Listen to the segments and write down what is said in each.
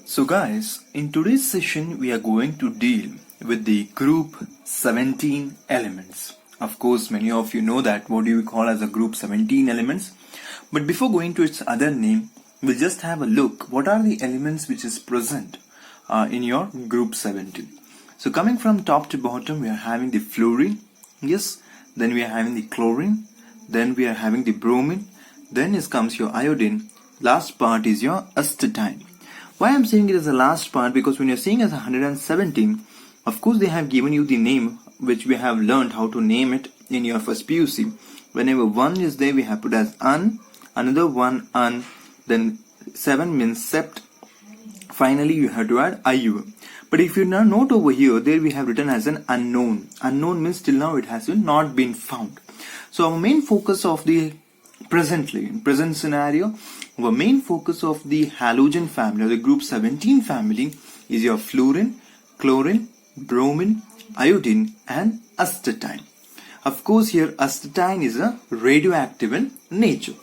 So guys, in today's session we are going to deal with the group 17 elements. Of course, many of you know that what do we call as a group 17 elements. But before going to its other name, we'll just have a look what are the elements which is present in your group 17. So coming from top to bottom, we are having the fluorine, yes, then we are having the chlorine, then we are having the bromine, then comes your iodine, last part is your astatine. Why I'm saying it as the last part, because when you're seeing as 117, of course they have given you the name which we have learned how to name it in your first PUC. Whenever one is there, we have put as un, another one un, then 7 means sept, finally you have to add IU. But if you now note over here, there we have written as an unknown. Unknown means till now it has not been found. So our main focus of the present scenario, our main focus of the halogen family or the group 17 family is your fluorine, chlorine, bromine, iodine and astatine. Of course here astatine is a radioactive in nature.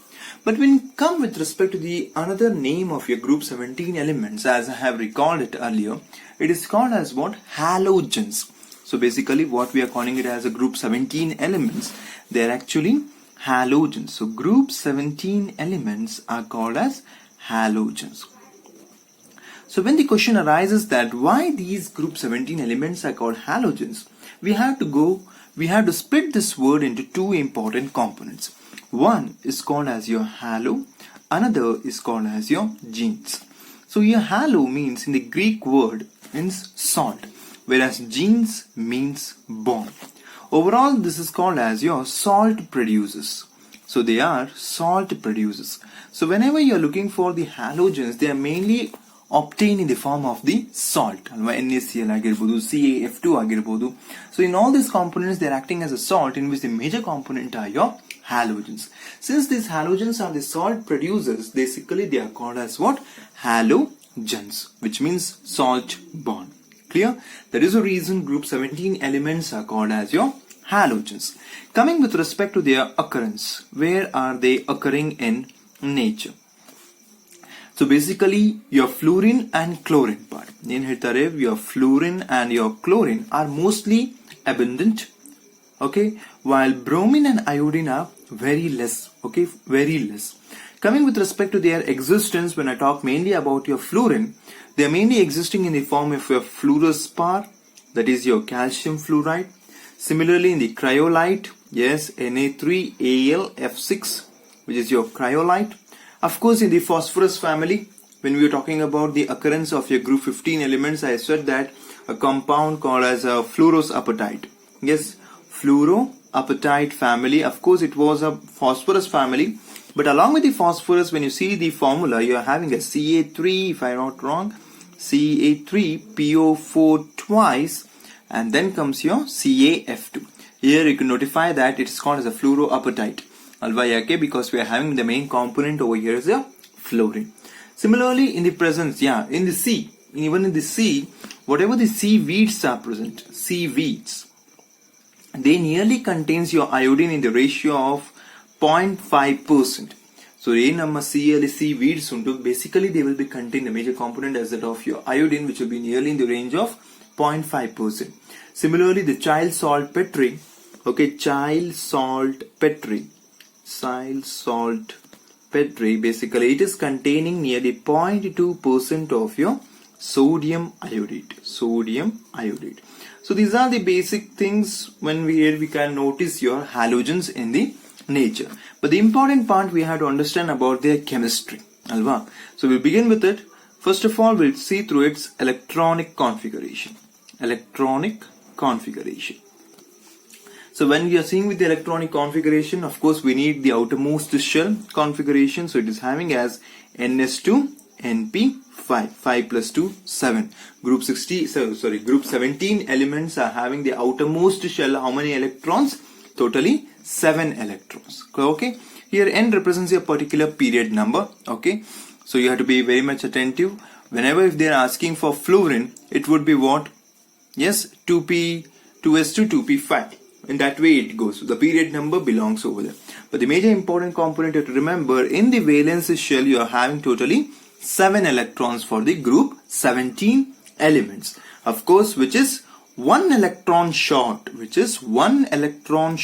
But when you come with respect to the another name of your group 17 elements, as I have recalled it earlier, it is called as what? Halogens. So basically what we are calling it as a group 17 elements, they are actually halogens. So group 17 elements are called as halogens. So when the question arises that why these group 17 elements are called halogens, we have to split this word into two important components. One is called as your halo, another is called as your genes. So your halo means in the Greek word means salt, whereas genes means bond. Overall, this is called as your salt producers. So they are salt producers. So whenever you are looking for the halogens, they are mainly obtained in the form of the salt. NaCl ಆಗಿರಬಹುದು, CaF2 ಆಗಿರಬಹುದು. So in all these components, they are acting as a salt, in which the major component are your halogens. Since these halogens are the salt producers, basically they are called as what? Halogens, which means salt bond. Clear? That is the reason group 17 elements are called as your halogens. Coming with respect to their occurrence, where are they occurring in nature? So basically your fluorine and chlorine part. In Hitarev, your fluorine and your chlorine are mostly abundant, okay, while bromine and iodine are very less, okay, very less. Coming with respect to their existence, when I talk mainly about your fluorine, they are mainly existing in the form of your fluorospar, that is your calcium fluoride. Similarly in the cryolite, yes, Na3Al F6, which is your cryolite. Of course in the phosphorus family, when we are talking about the occurrence of your group 15 elements, I said that a compound called as a fluoroapatite. Yes, fluoroapatite family. Of course it was a phosphorus family, but along with the phosphorus, when you see the formula, you are having a Ca3, if I am not wrong, Ca3PO4 twice, and then comes your CaF2. Here you can notify that it is called as a fluoroapatite. Because we are having the main component over here is a fluorine. Similarly in the presence, in the sea, even in the sea, whatever the seaweeds are present, seaweeds, they nearly contains your iodine in the ratio of 0.5%. So in seaweeds, basically they will be contained, the major component as that of your iodine, which will be nearly in the range of 0.5%. Similarly the child saltpetre, okay, child saltpetre, basically it is containing nearly 0.2% of your sodium iodide. So these are the basic things when we can notice your halogens in the nature. But the important part we have to understand about their chemistry. So we'll begin with it. First of all, we'll see through its electronic configuration. So when we are seeing with the electronic configuration, of course we need the outermost shell configuration. So it is having as NS2 NP5, 5 plus 2 7. Group 17 elements are having the outermost shell. How many electrons? Totally 7 electrons. Okay, here N represents a particular period number. Okay, so you have to be very much attentive. Whenever if they are asking for fluorine, it would be what? Yes, 2p 2s2 2p5. In that way it goes. So the period number belongs over there. But the major important component you have to remember, in the valence shell you are having totally 7 electrons for the group 17 elements. Of course, which is 1 electron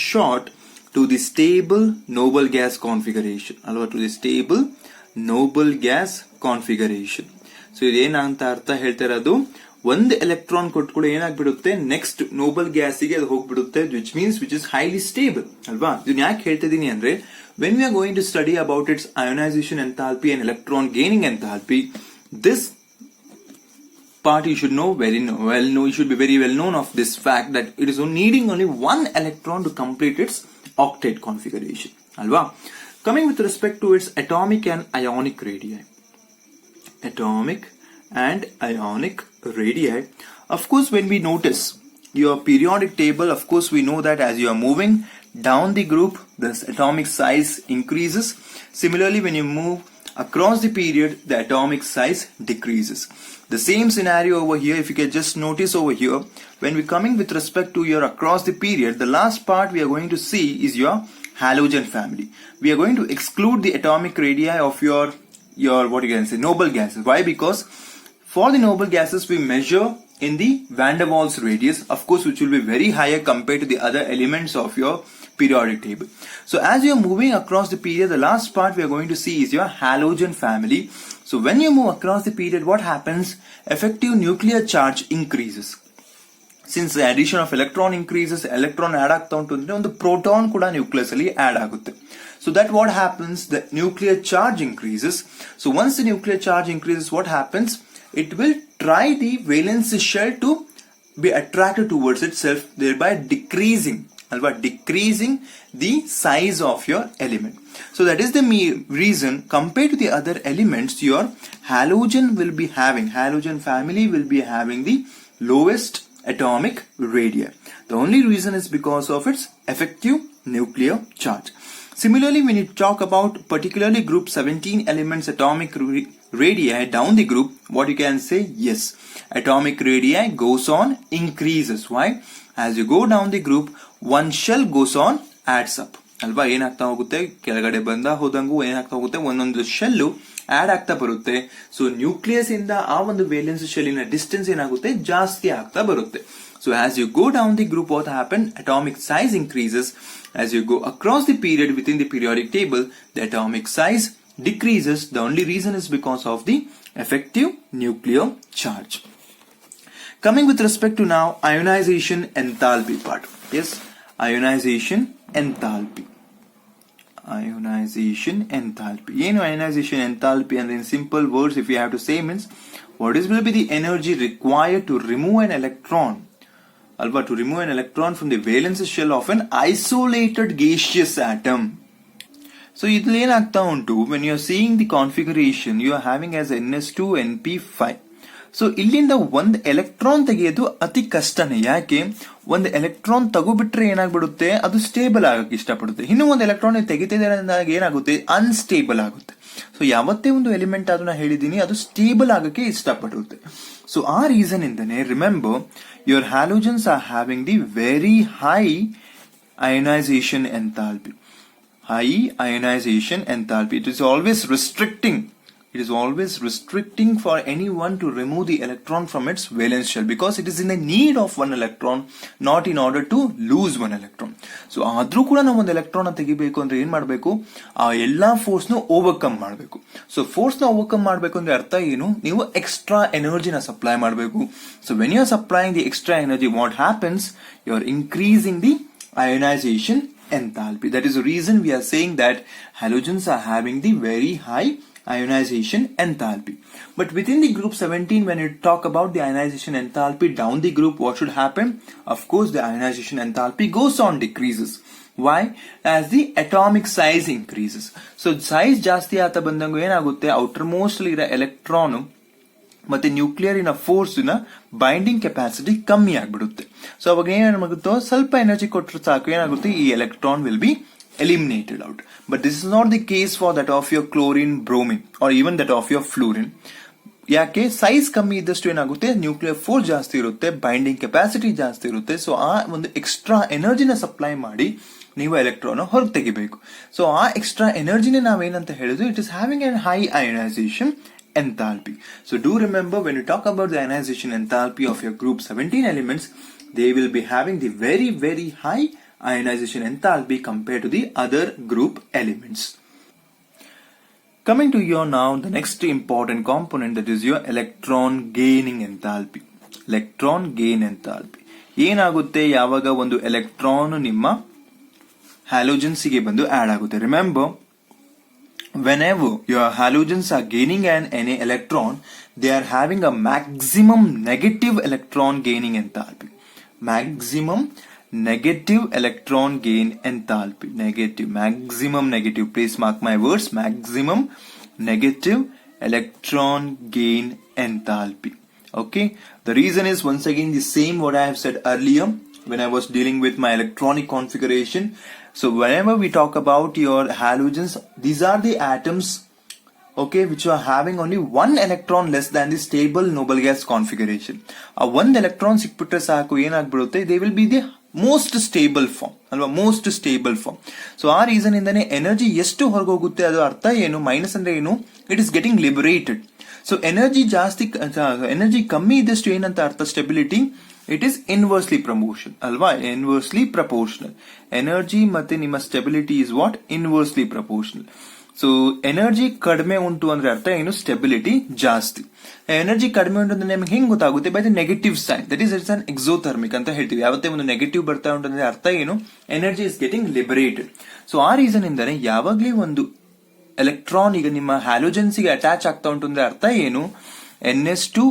short to the stable noble gas configuration. Alva, to the stable noble gas configuration. So idenanta artha heltiradu, ಒಂದು electron ಕೊಟ್ಕೊಳ್ಳೋ ಏನಾಗ್ಬಿಡುತ್ತೆ, next Nobel ಗ್ಯಾಸಿಗೆ ಅದು ಹೋಗ್ಬಿಡುತ್ತೆ, which means which is highly stable ಅಲ್ವಾ. ಇದನ್ನ ಯಾಕೆ ಹೇಳ್ತಿದ್ದೀನಿ ಅಂದ್ರೆ, when we are going to study about its ionization enthalpy and electron gaining enthalpy, this part you should know you should be very well known of this fact that it is needing only one electron to complete its octet configuration alva. Coming with respect to its atomic and ionic radii, of course, when we notice your periodic table, of course we know that as you are moving down the group, the atomic size increases. Similarly, when you move across the period, the atomic size decreases. The same scenario over here, if you can just notice over here, when we're coming with respect to your across the period, the last part we are going to see is your halogen family. We are going to exclude the atomic radii of your what you can say noble gases. Why? Because for the noble gases we measure in the van der Waals radius, of course, which will be very higher compared to the other elements of your periodic table. So as you are moving across the period, the last part we are going to see is your halogen family. So when you move across the period, what happens? Effective nuclear charge increases. Since the addition of electron increases, electron add ಆಗ್ತಾ ಉಂಟು ಅಂದ್ರೆ ಒಂದು proton ಕೂಡ nucleus ಅಲ್ಲಿ add ಆಗುತ್ತೆ. So that what happens? The nuclear charge increases. So once the nuclear charge increases, what happens? It will try the valence shell to be attracted towards itself, thereby decreasing the size of your element. So that is the reason, compared to the other elements, your halogen family will be having the lowest atomic radii. The only reason is because of its effective nuclear charge. Similarly, when you talk about particularly group 17 elements atomic radii down the group, what you can say? Yes, atomic radii goes on increases. Why? As you go down the group, one shell goes on adds up ಅಲ್ವಾ. ಏನಾಗ್ತಾ ಹೋಗುತ್ತೆ, ಕೆಳಗಡೆ ಬಂದ ಹೋದಂಗೂ ಏನಾಗ್ತಾ ಹೋಗುತ್ತೆ, ಒಂದೊಂದು shell add ಆಗ್ತಾ ಬರುತ್ತೆ. ಸೊ ನ್ಯೂಕ್ಲಿಯಸ್ ಇಂದ ಆ ಒಂದು ವೇಲೆನ್ಸ್ ಶೆಲ್ಲಿನ ಡಿಸ್ಟೆನ್ಸ್ ಏನಾಗುತ್ತೆ, ಜಾಸ್ತಿ ಆಗ್ತಾ ಬರುತ್ತೆ. So as you go down the group, what happens? Atomic size increases. As you go across the period within the periodic table, the atomic size decreases. The only reason is because of the effective nuclear charge. Coming with respect to now ionization enthalpy part. Yes, ionization enthalpy. ಏನು ionization enthalpy and in simple words if you have to say means, what will be the energy required to remove an electron alva, to remove an electron from the valence shell of an isolated gaseous atom. So idil enagta untu, when you are seeing the configuration, you are having as ns2 np5. So ಇಲ್ಲಿಂದ ಒಂದು electron ತೆಗೆಯೋದು ಅತಿ ಕಷ್ಟನೇ. ಯಾಕೆ? ಒಂದು electron ತಗೋಬಿಟ್ರೆ ಏನಾಗ್ಬಿಡುತ್ತೆ, ಅದು stable ಆಗಕ್ಕೆ ಇಷ್ಟಪಡುತ್ತೆ. ಇನ್ನು ಒಂದು ಎಲೆಕ್ಟ್ರಾನ್ ತೆಗಿತಿದ್ದಾರೆ ಅಂದಾಗ ಏನಾಗುತ್ತೆ, ಅನ್ಸ್ಟೇಬಲ್ ಆಗುತ್ತೆ. ಸೊ ಯಾವತ್ತೇ ಒಂದು ಎಲಿಮೆಂಟ್ ಅದನ್ನ ಹೇಳಿದೀನಿ, ಅದು ಸ್ಟೇಬಲ್ ಆಗಕ್ಕೆ ಇಷ್ಟಪಡುತ್ತೆ. ಸೊ ಆ ರೀಸನ್ ಇಂದನೇ remember, your halogens are having the very high ionization enthalpy. It is always restricting for anyone to remove the electron from its valence shell, because it is in the need of one electron, not in order to lose one electron. So ಆದ್ರೂ ಕೂಡ ನಾವು ಒಂದು electron ತೆಗಿಬೇಕು ಅಂದ್ರೆ ಏನ್ ಮಾಡಬೇಕು, ಆ ಎಲ್ಲಾ ಫೋರ್ಸ್ ನ ಓವರ್ಕಮ್ ಮಾಡಬೇಕು. ಸೊ ಫೋರ್ಸ್ ನ ಓವರ್ಕಮ್ ಮಾಡಬೇಕು ಅಂದ್ರೆ ಅರ್ಥ ಏನು, ನೀವು ಎಕ್ಸ್ಟ್ರಾ ಎನರ್ಜಿನ ಸಪ್ಲೈ ಮಾಡಬೇಕು. So when you are supplying the extra energy, what happens, you are increasing the ionization enthalpy. That is the reason we are saying that halogens are having the very high ionization enthalpy. But within the group 17, when you talk about the ionization enthalpy down the group, what should happen? Of course, the ionization enthalpy goes on decreases. Why? As the atomic size increases. So size ಜಾಸ್ತಿ ಆತ ಬಂದಂಗ ಏನಾಗುತ್ತೆ, outer most ಇರೋ electron ಮತ್ತೆ nuclear ಇನ force ನ binding capacity ಕಮ್ಮಿ ಆಗ್ಬಿಡುತ್ತೆ. ಸೊ ಅವಾಗ ಏನಾಗುತ್ತೋ, ಸ್ವಲ್ಪ ಎನರ್ಜಿ ಕೊಟ್ಟರೆ ಸಾಕು, ಏನಾಗುತ್ತೆ, ಈ electron will be eliminated out. But this is not the case for that of your chlorine, bromine or even that of your fluorine. ಯಾಕೆ? ಸೈಜ್ ಕಮ್ಮಿ ಇದ್ದಷ್ಟು ಏನಾಗುತ್ತೆ, ನ್ಯೂಕ್ಲಿಯರ್ ಫೋರ್ಸ್ ಜಾಸ್ತಿ ಇರುತ್ತೆ, ಬೈಂಡಿಂಗ್ ಕೆಪಾಸಿಟಿ ಜಾಸ್ತಿ ಇರುತ್ತೆ. ಸೊ ಆ ಒಂದು ಎಕ್ಸ್ಟ್ರಾ ಎನರ್ಜಿನ ಸಪ್ಲೈ ಮಾಡಿ ನೀವು ಎಲೆಕ್ಟ್ರಾನ್ ಹೊರಗೆ ತೆಗಿಬೇಕು. ಸೊ ಆ ಎಕ್ಸ್ಟ್ರಾ ಎನರ್ಜಿನ ನಾವೇನಂತ ಹೇಳಿದ್ರು, it is having N high ionisation enthalpy. So do remember, when you talk about the ionization enthalpy of your group 17 elements, they will be having the very, very high ionization enthalpy compared to the other group elements. Coming to your now, the next important component, that is your electron gaining enthalpy. Electron gain enthalpy. ಏನಾಗುತ್ತೆ ಯಾವಾಗ ಒಂದು electron ನಿಮ್ಮ halogens ಗೆ ಬಂದು add ಆಗುತ್ತೆ. Remember, whenever your halogens are gaining any electron, they are having a maximum negative electron gaining enthalpy. Maximum negative electron gain enthalpy. Maximum negative. Please mark my words. Maximum negative electron gain enthalpy. Okay. The reason is once again the same what I have said earlier when I was dealing with my electronic configuration. So whenever we talk about your halogens, these are the atoms, okay, which are having only one electron less than the stable noble gas configuration. One electron sikpitre saaku enagbidutte, they will be the most stable form alva, most stable form. So ಆ reason ಇಂದನೇ energy ಎಷ್ಟು ಹೊರಗೋಗುತ್ತೆ ಅದು ಅರ್ಥ ಏನು, minus ಅಂದ್ರೆ ಏನು, it is getting liberated. So energy ಜಾಸ್ತಿ, energy ಕಮ್ಮಿ ಇದ್ದಷ್ಟು ಏನಂತ ಅರ್ಥ, stability, it is inversely promotion ಅಲ್ವಾ, ಇನ್ವರ್ಸ್ಲಿ ಪ್ರಪೋರ್ಷನಲ್. ಎನರ್ಜಿ ಮತ್ತೆ ನಿಮ್ಮ stability is what, inversely proportional. So energy ಕಡಿಮೆ ಉಂಟು ಅಂದ್ರೆ ಅರ್ಥ ಏನು, ಸ್ಟೆಬಿಲಿಟಿ ಜಾಸ್ತಿ. ಎನರ್ಜಿ ಕಡಿಮೆ ಉಂಟು ಅಂದ್ರೆ ನಿಮ್ಗೆ ಹೆಂಗ್ ಗೊತ್ತಾಗುತ್ತೆ, by the negative sign, that is it's an exothermic ಅಂತ ಹೇಳ್ತೀವಿ. ಯಾವತ್ತೇ ಒಂದು ನೆಗೆಟಿವ್ ಬರ್ತಾ ಉಂಟು ಅಂದ್ರೆ ಅರ್ಥ ಏನು, energy is getting liberated. So ಆ ರೀಸನ್ ಇಂದಾನೆ ಯಾವಾಗ್ಲೇ ಒಂದು ಎಲೆಕ್ಟ್ರಾನ್ ಈಗ ನಿಮ್ಮ ಹ್ಯಾಲೋಜೆನ್ಸ್ ಗೆ ಅಟ್ಯಾಚ್ ಆಗ್ತಾ ಉಂಟು ಅಂದ್ರೆ ಅರ್ಥ ಏನು, NS2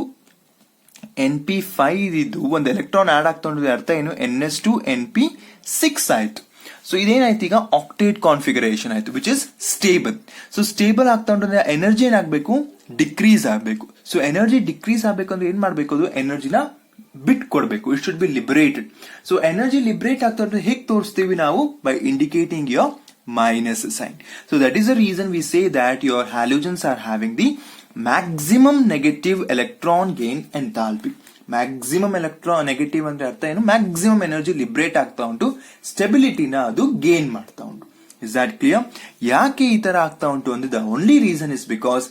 NP5 ಇದು ಒಂದು ಎಲೆಕ್ಟ್ರಾನ್ ಆಡ್ ಆಗ್ತಾ ಉಂಟು ಅರ್ಥ ಏನು, NS2 NP6 ಆಯ್ತು. ಸೊ ಇದೇನಾಯ್ತು, ಈಗ ಆಕ್ಟೇಟ್ ಕಾನ್ಫಿಗರೇಷನ್ ಆಯ್ತು, which is stable. So stable ಆಗ್ತಾ ಉಂಟು ಅಂದ್ರೆ ಎನರ್ಜಿ ಏನಾಗಬೇಕು, ಡಿಕ್ರೀಸ್ ಆಗಬೇಕು. ಸೊ ಎನರ್ಜಿ ಡಿಕ್ರೀಸ್ ಆಗಬೇಕು ಅಂದ್ರೆ ಏನ್ ಮಾಡ್ಬೇಕು, ಅದು ಎನರ್ಜಿನ ಬಿಟ್ ಕೊಡಬೇಕು. It should be liberated. So energy liberate ಆಗ್ತಾ ಉಂಟು ಹೇಗೆ ತೋರಿಸ್ತೀವಿ ನಾವು, by indicating your minus sign. So that is the reason we say that your halogens are having the maximum negative electron gain enthalpy. Maximum electron negative ಅಂದ್ರೆ ಅರ್ಥ ಏನು, maximum energy liberate ಆಗ್ತಾ ಉಂಟು, ಸ್ಟೆಬಿಲಿಟಿನ ಅದು ಗೇನ್ ಮಾಡ್ತಾ ಉಂಟು. Is that clear? ಯಾಕೆ ಈ ತರ ಆಗ್ತಾ ಉಂಟು ಅಂದ್ರೆ, the only reason is because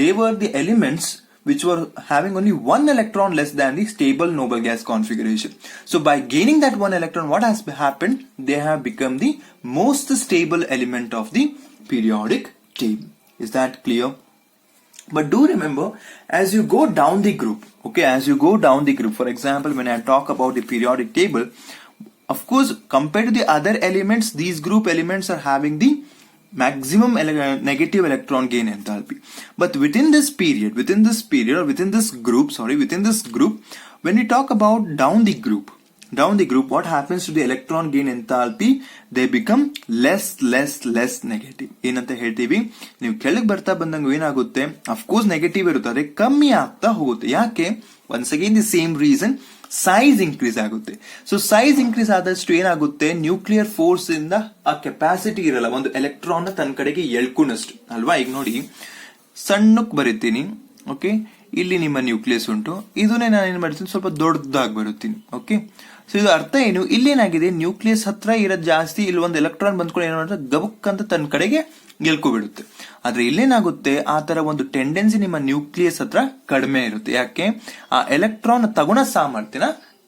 they were the elements which were having only one electron less than the stable noble gas configuration. So by gaining that one electron, what has happened? They have become the most stable element of the periodic table. Is that clear? But do remember, as you go down the group, okay, as you go down the group, for example, when I talk about the periodic table, of course, compared to the other elements, these group elements are having the maximum negative electron gain enthalpy. But within this period, or within this group, when we talk about down the group, what happens to the electron gain enthalpy? They become less negative. ಏನಂತ ಹೇಳ್ತೀವಿ, ನೀವು ಕೆಳಗೆ ಬರ್ತಾ ಬಂದಂಗ ಏನಾಗುತ್ತೆ, of course negative ಇರುತ್ತೆ, ಕಮ್ಮಿ ಆಗ್ತಾ ಹೋಗುತ್ತೆ. ಯಾಕೆ, once again the same reason, size increase ಆಗುತ್ತೆ. ಸೊ ಸೈಜ್ ಇನ್ಕ್ರೀಸ್ ಆದಷ್ಟು ಏನಾಗುತ್ತೆ, ನ್ಯೂಕ್ಲಿಯರ್ ಫೋರ್ಸ್ ಇಂದ ಆ ಕೆಪಾಸಿಟಿ ಇರಲ್ಲ ಒಂದು ಎಲೆಕ್ಟ್ರಾನ್ ತನ್ನ ಕಡೆಗೆ ಎಳ್ಕೊಂಡಷ್ಟು ಅಲ್ವಾ. ಈಗ ನೋಡಿ, ಸಣ್ಣಕ್ ಬರೀತೀನಿ, ಓಕೆ, ಇಲ್ಲಿ ನಿಮ್ಮ ನ್ಯೂಕ್ಲಿಯಸ್ ಉಂಟು, ಇದನ್ನೇ ನಾನು ಏನ್ ಮಾಡ್ತೀನಿ, ಸ್ವಲ್ಪ ದೊಡ್ಡದಾಗಿ ಬರುತ್ತೀನಿ. ಓಕೆ, ಸೊ ಇದು ಅರ್ಥ ಏನು, ಇಲ್ಲೇನಾಗಿದೆ, ನ್ಯೂಕ್ಲಿಯಸ್ ಹತ್ರ ಇರೋದು ಜಾಸ್ತಿ, ಇಲ್ಲಿ ಒಂದು ಎಲೆಕ್ಟ್ರಾನ್ ಬಂದ್ಕೊಂಡು ಏನ್ ಮಾಡಿದ್ರೆ ಗಬಕ್ ಅಂತ ತನ್ನ ಕಡೆಗೆ ಗೆಲ್ಕೊಬಿಡುತ್ತೆ. ಆದ್ರೆ ಇಲ್ಲೇನಾಗುತ್ತೆ, ಆ ತರ ಒಂದು ಟೆಂಡೆನ್ಸಿ ನಿಮ್ಮ ನ್ಯೂಕ್ಲಿಯಸ್ ಹತ್ರ ಕಡಿಮೆ ಇರುತ್ತೆ. ಯಾಕೆ, ಆ ಎಲೆಕ್ಟ್ರಾನ್ ತಗೊಳ್ಳೋ ಸಾಮರ್ಥ್ಯನ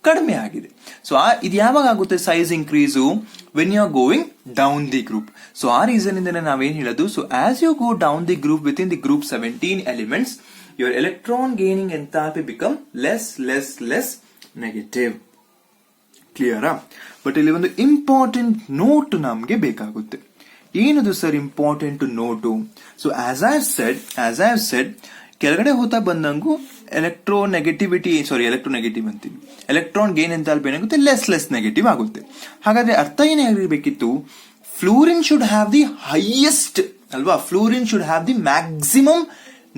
ಕಡಿಮೆ ಆಗಿದೆ. ಸೊ ಇದು ಯಾವಾಗ ಆಗುತ್ತೆ, size increase, when you are going down the group. So ಆ ರೀಸನ್ ಇಂದ ನಾವೇನ್ ಹೇಳೋದು, so as you go down the group with in the group 17 elements, your electron gaining enthalpy become less negative. ಕ್ಲಿಯರಾ? But ಇಲ್ಲಿ ಒಂದು important note ನಮ್ಗೆ ಬೇಕಾಗುತ್ತೆ. ಏನದು sir important note? So as I have said ಕೆಳಗಡೆ ಹೋಗ್ತಾ ಬಂದಂಗೂ ಎಲೆಕ್ಟ್ರೋನೆಗೆಟಿವ್ ಅಂತೀವಿ. ಎಲೆಕ್ಟ್ರಾನ್ ಗೇನ್ ಎಂಥಾಲ್ಪಿ ಏನಾಗುತ್ತೆ, ಲೆಸ್ ನೆಗೆಟಿವ್ ಆಗುತ್ತೆ. ಹಾಗಾದ್ರೆ ಅರ್ಥ ಏನಾಗಿರ್ಬೇಕಿತ್ತು, fluorine should have the highest ಅಲ್ವಾ, fluorine should have the maximum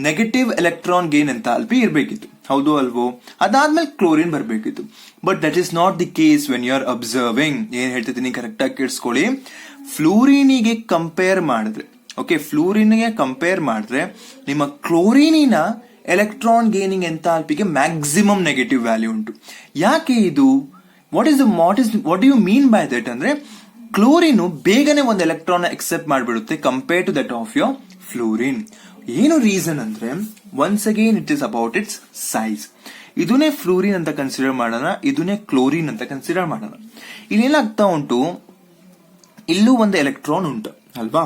negative electron gain enthalpy ಇರಬೇಕಿತ್ತು, ಹೌದು ಅಲ್ವೋ? ಅದಾದ್ಮೇಲೆ ಕ್ಲೋರಿನ್ ಬರಬೇಕಿತ್ತು. But that is not the case when you are observing. ಏನ್ ಹೇಳ್ತಿದ್ದೀನಿ ಕರೆಕ್ಟ್ ಆಗಿ ಕೇಳಿಸ್ಕೊಳ್ಳಿ. ಫ್ಲೂರಿನಿಗೆ ಕಂಪೇರ್ ಮಾಡಿದ್ರೆ ನಿಮ್ಮ ಕ್ಲೋರಿನಿನ ಎಲೆಕ್ಟ್ರಾನ್ ಗೇನಿಂಗ್ ಎಂಥಾಲ್ಪಿಗೆ ಮ್ಯಾಕ್ಸಿಮಮ್ ನೆಗೆಟಿವ್ ವ್ಯಾಲ್ಯೂ ಉಂಟು. ಯಾಕೆ ಇದು? What do you mean by that ಅಂದ್ರೆ, ಕ್ಲೋರಿನ್ ಬೇಗನೆ ಒಂದು ಎಲೆಕ್ಟ್ರಾನ್ ಎಕ್ಸೆಪ್ಟ್ ಮಾಡಿಬಿಡುತ್ತೆ compare to that of your fluorine. ಏನು ರೀಸನ್ ಅಂದ್ರೆ once again it is about it's size. ಇದನ್ನೇ ಫ್ಲೂರಿನ್ ಅಂತ ಕನ್ಸಿಡರ್ ಮಾಡೋಣ, ಇದನ್ನೇ ಕ್ಲೋರಿನ್ ಅಂತ ಕನ್ಸಿಡರ್ ಮಾಡೋಣ. ಇಲ್ಲೇನಾಗ್ತಾ ಉಂಟು, ಇಲ್ಲೂ ಒಂದು ಎಲೆಕ್ಟ್ರಾನ್ ಉಂಟು ಅಲ್ವಾ.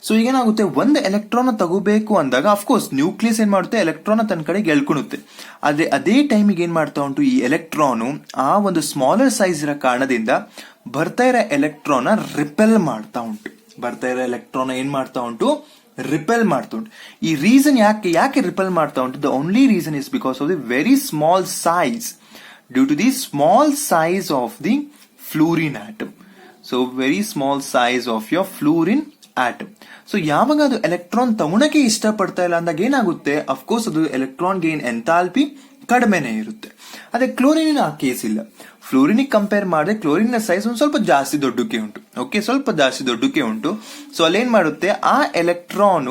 ಸೊ ಈಗೇನಾಗುತ್ತೆ, ಒಂದು ಎಲೆಕ್ಟ್ರಾನ್ ತಗೋಬೇಕು ಅಂದಾಗ ಅಫ್ಕೋರ್ಸ್ ನ್ಯೂಕ್ಲಿಯಸ್ ಏನ್ ಮಾಡುತ್ತೆ, ಎಲೆಕ್ಟ್ರಾನ್ ತನ್ನ ಕಡೆಗೆ ಎಳ್ಕೊಳುತ್ತೆ. ಆದ್ರೆ ಅದೇ ಟೈಮಿಗೆ ಏನ್ ಮಾಡ್ತಾ ಉಂಟು, ಈ ಎಲೆಕ್ಟ್ರಾನ್ ಆ ಒಂದು ಸ್ಮಾಲರ್ ಸೈಜ್ ಇರೋ ಕಾರಣದಿಂದ ಬರ್ತಾ ಇರೋ ಎಲೆಕ್ಟ್ರಾನ್ ರಿಪೆಲ್ ಮಾಡ್ತಾ ಉಂಟು. ಬರ್ತಾ ಇರೋ ಎಲೆಕ್ಟ್ರಾನ್ ಏನ್ ಮಾಡ್ತಾ ಉಂಟು, ರಿಪೆಲ್ ಮಾಡ್ತಾ ಉಂಟು. ಈ ರೀಸನ್ ಯಾಕೆ ರಿಪೆಲ್ ಮಾಡ್ತಾ ಉಂಟು, the only reason is because of the very small size, due to the small size of the fluorine atom. So very small size of your fluorine atom. So ಯಾವಾಗ ಅದು electron ತಗೊಳಕ್ಕೆ ಇಷ್ಟಪಡ್ತಾ ಇಲ್ಲ ಅಂದಾಗ ಏನಾಗುತ್ತೆ, ಅಫ್ಕೋರ್ಸ್ ಅದು ಎಲೆಕ್ಟ್ರಾನ್ ಗೇನ್ ಎಂಥಾಲ್ಪಿ ಕಡಿಮೆನೇ ಇರುತ್ತೆ. ಅದೇ ಕ್ಲೋರಿನ್ ಆ ಕೇಸ್ ಇಲ್ಲ. ಫ್ಲೂರಿನಿಗೆ ಕಂಪೇರ್ ಮಾಡಿದ್ರೆ ಕ್ಲೋರಿನ್ ಸೈಜ್ ಒಂದು ಸ್ವಲ್ಪ ಜಾಸ್ತಿ ದೊಡ್ಡಕ್ಕೆ ಉಂಟು. ಓಕೆ, ಸ್ವಲ್ಪ ಜಾಸ್ತಿ ದೊಡ್ಡಕ್ಕೆ ಉಂಟು. ಸೊ ಅಲ್ಲೇನ್ ಮಾಡುತ್ತೆ, ಆ ಎಲೆಕ್ಟ್ರಾನ್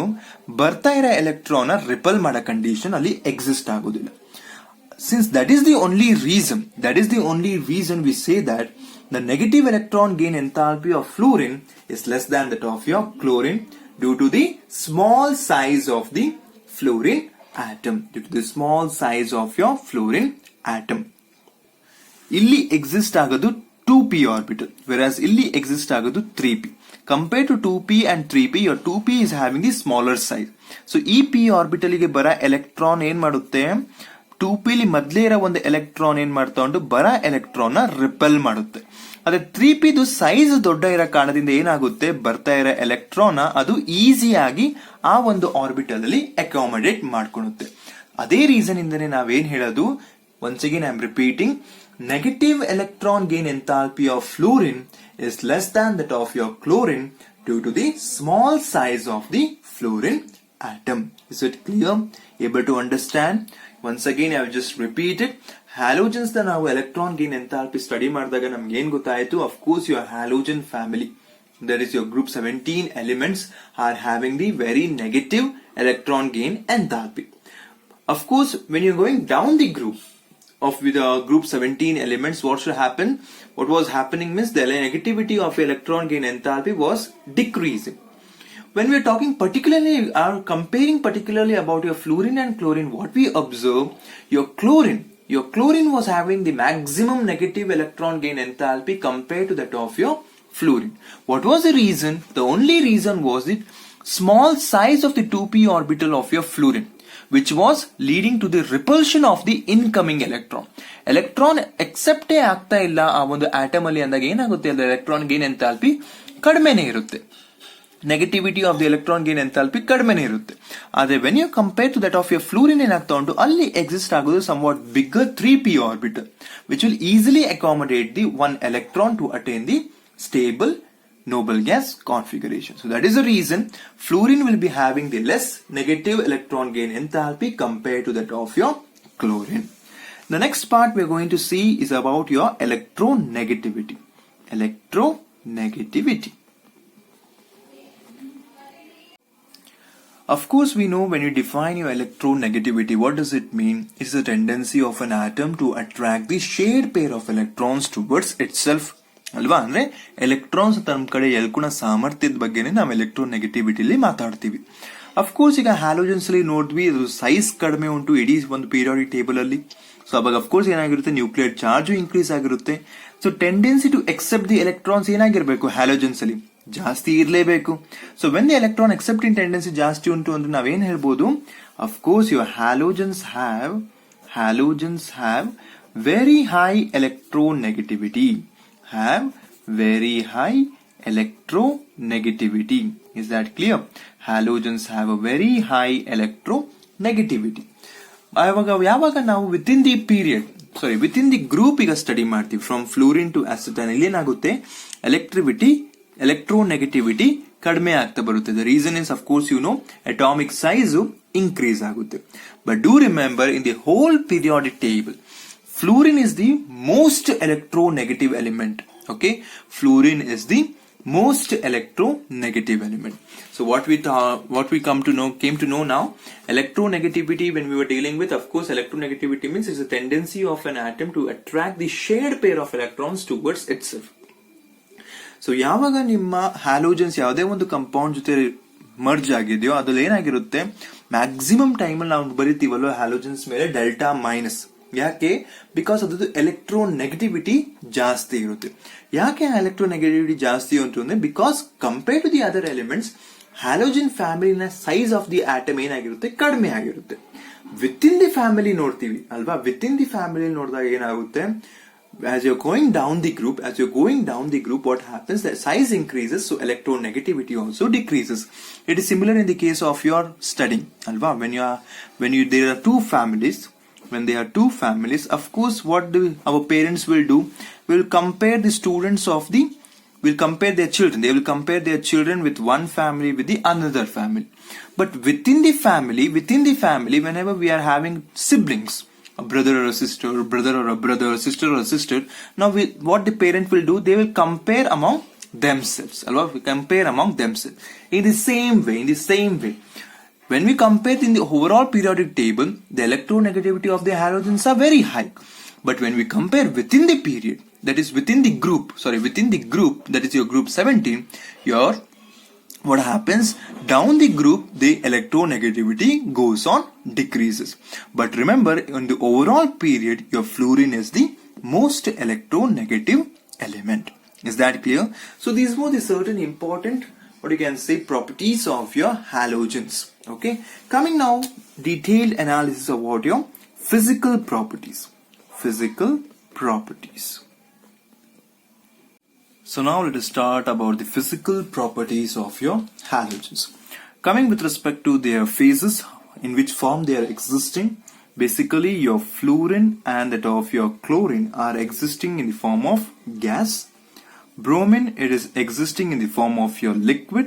ಬರ್ತಾ ಇರೋ ಎಲೆಕ್ಟ್ರಾನ್ ರಿಪಲ್ ಮಾಡೋ ಕಂಡೀಷನ್ ಅಲ್ಲಿ ಎಕ್ಸಿಸ್ಟ್ ಆಗೋದಿಲ್ಲ. Since that is the only reason we say that the negative electron gain enthalpy of fluorine is less than that of your chlorine due to the small size of the fluorine atom. Due to the small size of your fluorine atom. ಇಲ್ಲಿ exist ಆಗೋದು 2p orbital, whereas ಇಲ್ಲಿ exist ಆಗೋದು 3p. Compared to 2p and 3p, your 2p is having the smaller size. So ಈ p orbital ಗೆ ಬರ electron ಏನ್ ಮಾಡುತ್ತೆ, 2p ಮೊದಲೇ ಇರೋ ಒಂದು ಎಲೆಕ್ಟ್ರಾನ್ ಏನ್ ಮಾಡ್ತಾ ಉಂಟು, ಬರ ಎಲೆಕ್ಟ್ರಾನ್ ನ ರಿಪೆಲ್ ಮಾಡುತ್ತೆ. ಅದೇ 3p ಸೈಜ್ ದೊಡ್ಡ ಇರೋ ಕಾರಣದಿಂದ ಏನಾಗುತ್ತೆ, ಬರ್ತಾ ಇರೋ ಎಲೆಕ್ಟ್ರಾನ್ ಅದು ಈಸಿಯಾಗಿ ಆ ಒಂದು ಆರ್ಬಿಟಲ್ ಅಲ್ಲಿ ಅಕಾಮಡೇಟ್ ಮಾಡ್ಕೊಳ್ಳುತ್ತೆ. ಅದೇ ರೀಸನ್ ಇಂದನೇ ನಾವೇನ್ ಹೇಳೋದು, once again I am repeating, negative electron gain enthalpy of fluorine is less than that of your chlorine due to the small size of the fluorine atom. Is it clear? Able to understand? Once again I will just repeat it. Halogens da ನಾವು electron gain enthalpy study ಮಾಡಿದಾಗ ನಮ್ಗೆ ಏನ್ ಗೊತ್ತಾಯ್ತು, of course your halogen family, that is your group 17 elements, are having the very negative electron gain enthalpy. Of course when you're going down the group of with group 17 elements, what should happen? What was happening means the negativity of electron gain enthalpy was decreasing. When we are talking particularly or comparing particularly about your fluorine and chlorine, what we observe, your chlorine was having the maximum negative electron gain enthalpy compared to that of your fluorine. What was the reason? The only reason was the small size of the 2p orbital of your fluorine, which was leading to the repulsion of the incoming electron. Electron accept ಆಗ್ತಾ ಇಲ್ಲ ಆ ಒಂದು atom ಅಲ್ಲಿ ಅಂದಾಗ ಏನಾಗುತ್ತೆ, ಅದು electron gain enthalpy ಕಡಿಮೆನೇ ಇರುತ್ತೆ. Negativity of the electron gain enthalpy ಕಡಿಮೆನೇ ಇರುತ್ತೆ. ಆದ್ರೆ when you compare to that of your fluorine ಏನಾಗ್ತಾ ಉಂಟು, ಅಲ್ಲಿ ಎಕ್ಸಿಸ್ಟ್ ಆಗೋದು somewhat bigger 3p orbital, which will easily accommodate the one electron to attain the stable noble gas configuration. So that is the reason fluorine will be having the less negative electron gain enthalpy compared to that of your chlorine. The next part we are going to see is about your electronegativity. Electronegativity. Of course we know when you define your electronegativity, what does it mean? It's the tendency of an atom to attract the shared pair of electrons towards itself. ಅಲ್ವಾ, ಅಂದ್ರೆ electrons ತಮ್ಮ ಕಡೆ ಎಳ್ಕೊಳ ಸಾಮರ್ಥ್ಯದ ಬಗ್ಗೆನೇ ನಾವು ಎಲೆಕ್ಟ್ರೋನೆಗೆಟಿವಿಟಿಲಿ ಮಾತಾಡ್ತೀವಿ. Of course ಈಗ halogens ಅಲ್ಲಿ ನೋಡಿದ್ವಿ, ಅದು ಸೈಜ್ ಕಡಿಮೆ ಉಂಟು ಇಡೀ ಒಂದು ಪೀರಿಯಾಡಿಕ್ ಟೇಬಲ್ ಅಲ್ಲಿ. ಸೊ ಅವಾಗ ಅಫ್ಕೋರ್ಸ್ ಏನಾಗಿರುತ್ತೆ, ನ್ಯೂಕ್ಲಿಯರ್ ಚಾರ್ಜ್ ಇನ್ಕ್ರೀಸ್ ಆಗಿರುತ್ತೆ. So tendency to accept the electrons ಏನಾಗಿರ್ಬೇಕು, ಹ್ಯಾಲೋಜನ್ಸ್ ಅಲ್ಲಿ ಜಾಸ್ತಿ ಇರಲೇಬೇಕು. So when the electron accepting tendency ಜಾಸ್ತಿ ಉಂಟು ಅಂದ್ರೆ ನಾವೇನ್ ಹೇಳ್ಬೋದು, of course your halogens have very high electronegativity. Have very high electronegativity. Is that clear? Halogens have a very high electronegativity. ಯಾವಾಗ ನಾವು ವಿತಿನ್ ದಿ ಗ್ರೂಪ್ ಈಗ ಸ್ಟಡಿ ಮಾಡ್ತೀವಿ, ಫ್ರಮ್ ಫ್ಲೂರಿನ್ ಟು ಅಸಿಟೈನ್, ಇಲ್ಲಿ ಏನಾಗುತ್ತೆ, ಎಲೆಕ್ಟ್ರೋನೆಗೆಟಿವಿಟಿ ಕಡಿಮೆ ಆಗ್ತಾ ಬರುತ್ತೆ. The reason is of course you know atomic size increase ಆಗುತ್ತೆ. But do remember, in the whole periodic table, fluorine is the most electronegative element. Okay, fluorine is the most electronegative element. So what we came to know now, electronegativity when we were dealing with, of course electronegativity means it's a tendency of an atom to attract the shared pair of electrons towards itself. So ಯಾವಾಗ ನಿಮ್ಮ halogens ಯಾವುದೇ ಒಂದು compound ಜೊತೆ merge ಆಗಿದೆಯೋ ಅದ್ರಲ್ಲಿ ಏನಾಗಿರುತ್ತೆ, maximum ಟೈಮಲ್ಲಿ ನಾವು ಬರಿತೀವಲ್ಲ ಹ್ಯಾಲೋಜನ್ಸ್ ಮೇಲೆ ಡೆಲ್ಟಾ ಮೈನಸ್. ಯಾಕೆ? ಬಿಕಾಸ್ ಅದ್ರದ್ದು ಎಲೆಕ್ಟ್ರೋನೆಗೆಟಿವಿಟಿ ಜಾಸ್ತಿ ಇರುತ್ತೆ. ಯಾಕೆ ಎಲೆಕ್ಟ್ರೋನೆಗೆಟಿವಿಟಿ ಜಾಸ್ತಿ ಅಂತಂದ್ರೆ because compare to the other elements halogen ಫ್ಯಾಮಿಲಿನ ಸೈಜ್ ಆಫ್ ದಿ ಆಟಮ್ ಏನಾಗಿರುತ್ತೆ, ಕಡಿಮೆ ಆಗಿರುತ್ತೆ. ವಿತ್ ಇನ್ ದಿ ಫ್ಯಾಮಿಲಿ ನೋಡ್ತೀವಿ ಅಲ್ವಾ, ವಿತ್ ಇನ್ ದಿ ಫ್ಯಾಮಿಲಿ ನೋಡಿದಾಗ ಏನಾಗುತ್ತೆ, as you're going down the group, what happens, the size increases, so electronegativity also decreases. It is similar in the case of your studying alva. There are two families, when there are two families, of course what our parents will do, will compare the students of the, will compare their children, they will compare their children with one family with the another family. But within the family, whenever we are having siblings, a brother or a sister, sister or a sister, now what the parent will do, they will compare among themselves, compare among themselves. In the same way, when we compare in the overall periodic table, the electronegativity of the halogens are very high. But when we compare within the period, that is within the group, that is your group 17, what happens, down the group, the electronegativity goes on, decreases. But remember, in the overall period, your fluorine is the most electronegative element. Is that clear? So these were the certain important, what you can say, properties of your halogens. Okay, coming now, detailed analysis about your physical properties. So now let us start about the physical properties of your halogens. Coming with respect to their phases, in which form they are existing, basically your fluorine and that of your chlorine are existing in the form of gas. Bromine, it is existing in the form of your liquid.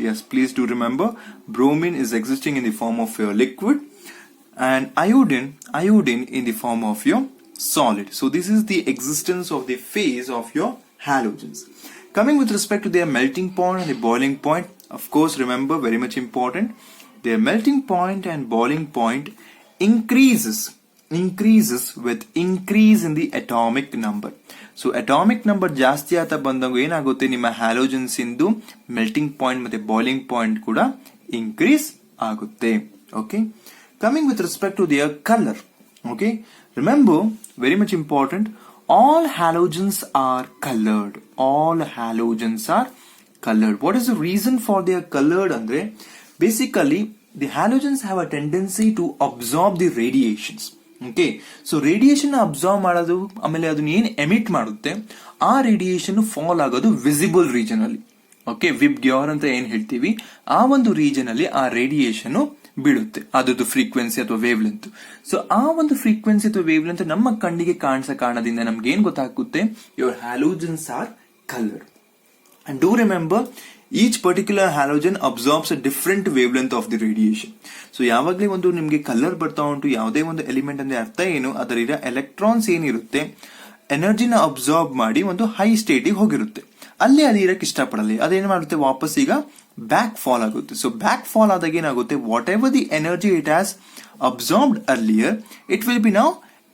Yes, please do remember, bromine is existing in the form of your liquid. And iodine in the form of your solid. So this is the existence of the phase of your halogens. Coming with respect to their melting point and the boiling point, of course remember, very much important, their melting point and boiling point increases with increase in the atomic number. So atomic number ಜಾಸ್ತಿ ಆತ ಬಂದಾಗ ಏನಾಗುತ್ತೆ, ನಿಮ್ಮ halogens ಇಂದು melting point ಮತ್ತೆ boiling point ಕೂಡ increase ಆಗುತ್ತೆ. Okay, coming with respect to their color. Okay, remember, very much important, all halogens are colored. What is the reason for their colored? Andre, basically the halogens have a tendency to absorb the radiations. Okay, so radiation absorb ಮಾಡೋದು, ಆಮೇಲೆ ಅದನ್ನ ಏನು emit ಮಾಡುತ್ತೆ, ಆ radiation fall ಆಗೋದು visible region ಅಲ್ಲಿ. Okay, ವಿಬ್ ಗ್ಯಾರ್ ಅಂತ ಏನ್ ಹೇಳ್ತೀವಿ, ಆ ಒಂದು ರೀಜನ್ ಅಲ್ಲಿ ಆ ರೇಡಿಯೇಷನ್ ಬೀಳುತ್ತೆ, ಅದರದ್ದು ಫ್ರೀಕ್ವೆನ್ಸಿ ಅಥವಾ ವೇವ್ ಲೆಂತ್. ಸೊ ಆ ಒಂದು ಫ್ರೀಕ್ವೆನ್ಸಿ ಅಥವಾ ವೇವ್ ಲೆಂತ್ ನಮ್ಮ ಕಣ್ಣಿಗೆ ಕಾಣಿಸೋ ಕಾರಣದಿಂದ ನಮ್ಗೆ ಏನ್ ಗೊತ್ತಾಗುತ್ತೆ, your halogens are coloured. And do remember, each particular halogen absorbs a different wavelength of the radiation. So ಯಾವಾಗಲೇ ಒಂದು ನಿಮ್ಗೆ ಕಲರ್ ಬರ್ತಾ ಉಂಟು ಯಾವುದೇ ಒಂದು ಎಲಿಮೆಂಟ್ ಅಂದ್ರೆ ಅರ್ಥ ಏನು, ಅದರ ಎಲೆಕ್ಟ್ರಾನ್ಸ್ ಏನಿರುತ್ತೆ ಎನರ್ಜಿನ ಅಬ್ಸಾರ್ಬ್ ಮಾಡಿ ಒಂದು ಹೈ ಸ್ಟೇಟಿಗೆ ಹೋಗಿರುತ್ತೆ, ಅಲ್ಲಿ ಅದು ಇರಕ್ಕೆ ಇಷ್ಟಪಡಲ್ಲ, ಅದೇನು ಮಾಡುತ್ತೆ, ವಾಪಸ್ ಈಗ ಬ್ಯಾಕ್ ಫಾಲ್ ಆಗುತ್ತೆ. ಸೊ ಬ್ಯಾಕ್ ಫಾಲ್ ಆದಾಗ ಏನಾಗುತ್ತೆ, what ever the energy it has absorbed earlier, it will be now